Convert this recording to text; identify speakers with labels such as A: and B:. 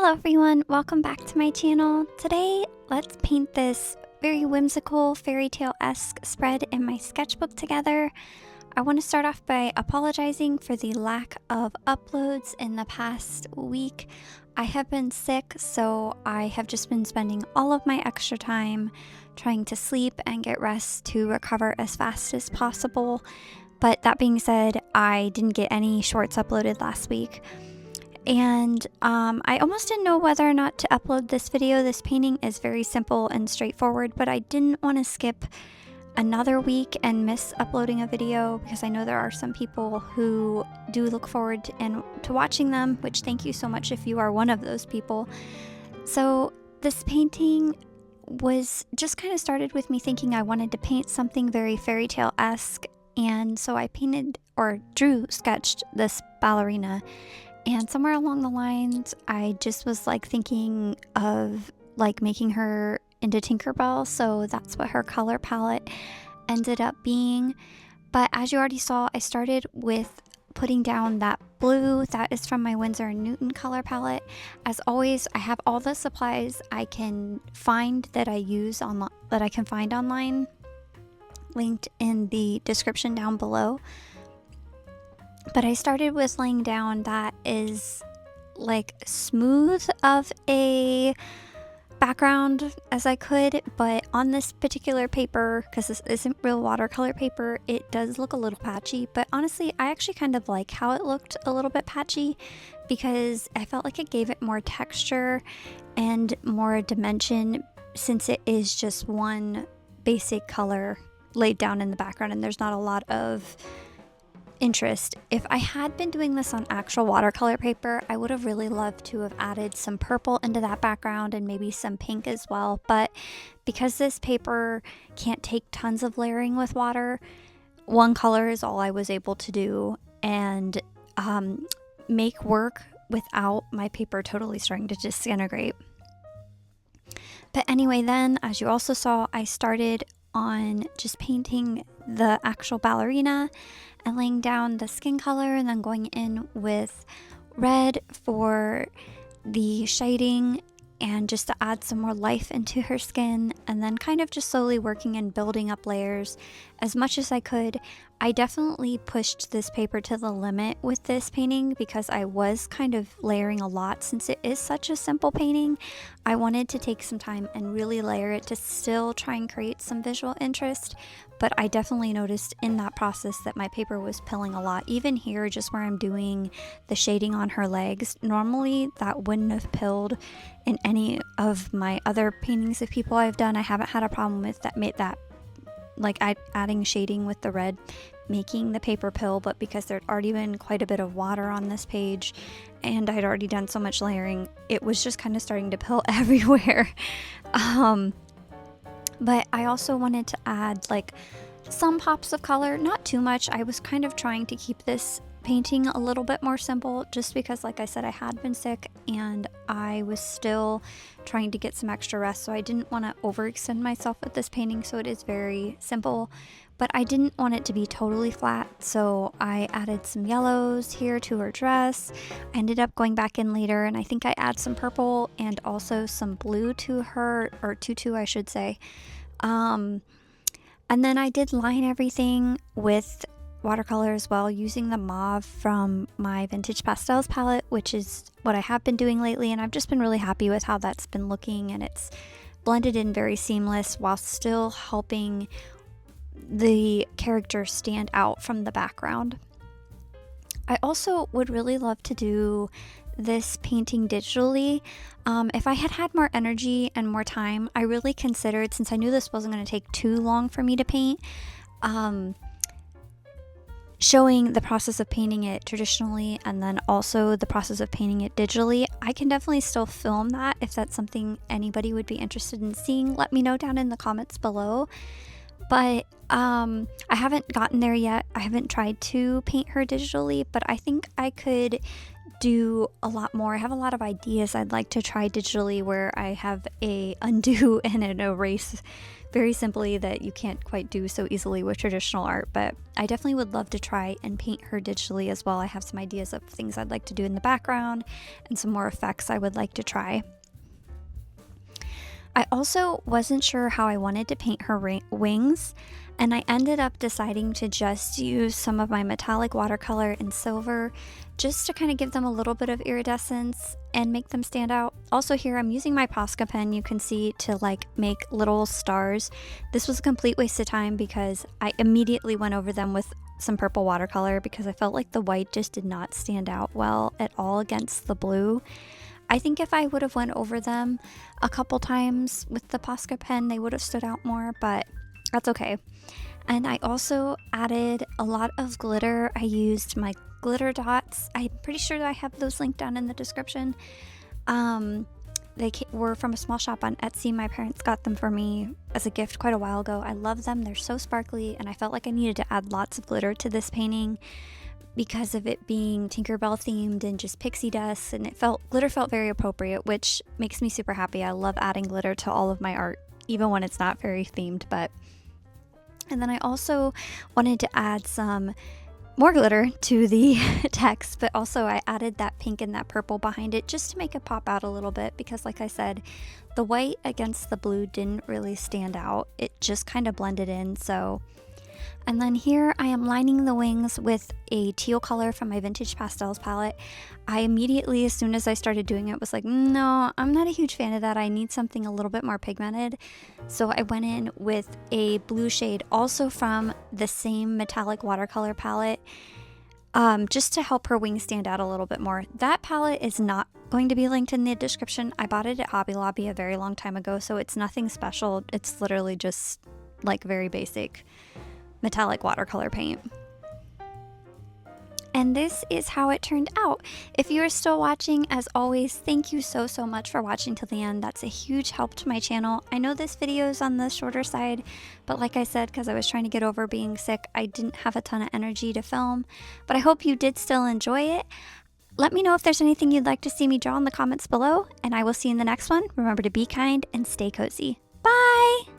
A: Hello everyone, welcome back to my channel. Today, let's paint this very whimsical fairy tale-esque spread in my sketchbook together. I want to start off by apologizing for the lack of uploads in the past week. I have been sick, so I have just been spending all of my extra time trying to sleep and get rest to recover as fast as possible. But that being said, I didn't get any shorts uploaded last week. And I almost didn't know whether or not to upload this video. This painting is very simple and straightforward, but I didn't want to skip another week and miss uploading a video because I know there are some people who do look forward to watching them, which thank you so much if you are one of those people. So this painting was just kind of started with me thinking I wanted to paint something very fairy tale-esque, and so I sketched this ballerina. And somewhere along the lines, I just was like thinking of like making her into Tinkerbell. So that's what her color palette ended up being. But as you already saw, I started with putting down that blue. That is from my Winsor & Newton color palette. As always, I have all the supplies I can find that I can find online, linked in the description down below. But I started with laying down that is like smooth of a background as I could, but on this particular paper, because this isn't real watercolor paper, it does look a little patchy. But honestly, I actually kind of like how it looked a little bit patchy because I felt like it gave it more texture and more dimension, since it is just one basic color laid down in the background and there's not a lot of interest. If I had been doing this on actual watercolor paper, I would have really loved to have added some purple into that background and maybe some pink as well. But because this paper can't take tons of layering with water, one color is all I was able to do and make work without my paper totally starting to disintegrate. But anyway, then as you also saw, I started on just painting the actual ballerina and laying down the skin color and then going in with red for the shading and just to add some more life into her skin, and then kind of just slowly working and building up layers as much as I could. I definitely pushed this paper to the limit with this painting because I was kind of layering a lot. Since it is such a simple painting, I wanted to take some time and really layer it to still try and create some visual interest. But I definitely noticed in that process that my paper was pilling a lot. Even here, just where I'm doing the shading on her legs, normally that wouldn't have pilled in any of my other paintings of people I've done. I haven't had a problem with that like adding shading with the red making the paper pill, but because there'd already been quite a bit of water on this page and I'd already done so much layering, it was just kind of starting to pill everywhere. But I also wanted to add like some pops of color, not too much. I was kind of trying to keep this painting a little bit more simple just because, like I said, I had been sick and I was still trying to get some extra rest, so I didn't want to overextend myself with this painting, so it is very simple. But I didn't want it to be totally flat, so I added some yellows here to her dress. I ended up going back in later and I think I add some purple and also some blue to her, or tutu I should say. And then I did line everything with watercolor as well, using the mauve from my Vintage Pastels palette, which is what I have been doing lately, and I've just been really happy with how that's been looking, and it's blended in very seamless while still helping the character stand out from the background. I also would really love to do this painting digitally. If I had had more energy and more time, I really considered, since I knew this wasn't going to take too long for me to paint, showing the process of painting it traditionally and then also the process of painting it digitally. I can definitely still film that if that's something anybody would be interested in seeing. Let me know down in the comments below. But I haven't gotten there yet. I haven't tried to paint her digitally, but I think I could do a lot more. I have a lot of ideas I'd like to try digitally where I have a undo and an erase very simply that you can't quite do so easily with traditional art, but I definitely would love to try and paint her digitally as well. I have some ideas of things I'd like to do in the background and some more effects I would like to try. I also wasn't sure how I wanted to paint her wings, and I ended up deciding to just use some of my metallic watercolor in silver just to kind of give them a little bit of iridescence and make them stand out. Also here I'm using my Posca pen, you can see, to like make little stars. This was a complete waste of time because I immediately went over them with some purple watercolor because I felt like the white just did not stand out well at all against the blue. I think if I would have went over them a couple times with the Posca pen, they would have stood out more, but that's okay. And I also added a lot of glitter. I used my glitter dots. I'm pretty sure that I have those linked down in the description. They were from a small shop on Etsy. My parents got them for me as a gift quite a while ago. I love them. They're so sparkly, and I felt like I needed to add lots of glitter to this painting because of it being Tinkerbell themed and just pixie dust, and glitter felt very appropriate, which makes me super happy. I love adding glitter to all of my art, even when it's not very themed. And then I also wanted to add some more glitter to the text, but also I added that pink and that purple behind it just to make it pop out a little bit because, like I said, the white against the blue didn't really stand out. It just kind of blended in. And then here I am lining the wings with a teal color from my Vintage Pastels palette. I immediately, as soon as I started doing it, was like, no, I'm not a huge fan of that. I need something a little bit more pigmented. So I went in with a blue shade, also from the same metallic watercolor palette, just to help her wings stand out a little bit more. That palette is not going to be linked in the description. I bought it at Hobby Lobby a very long time ago, so it's nothing special. It's literally just like very basic metallic watercolor paint. And this is how it turned out. If you are still watching, as always, thank you so much for watching till the end. That's a huge help to my channel. I know this video is on the shorter side, but like I said, because I was trying to get over being sick, I didn't have a ton of energy to film, but I hope you did still enjoy it. Let me know if there's anything you'd like to see me draw in the comments below, and I will see you in the next one. Remember to be kind and stay cozy. Bye!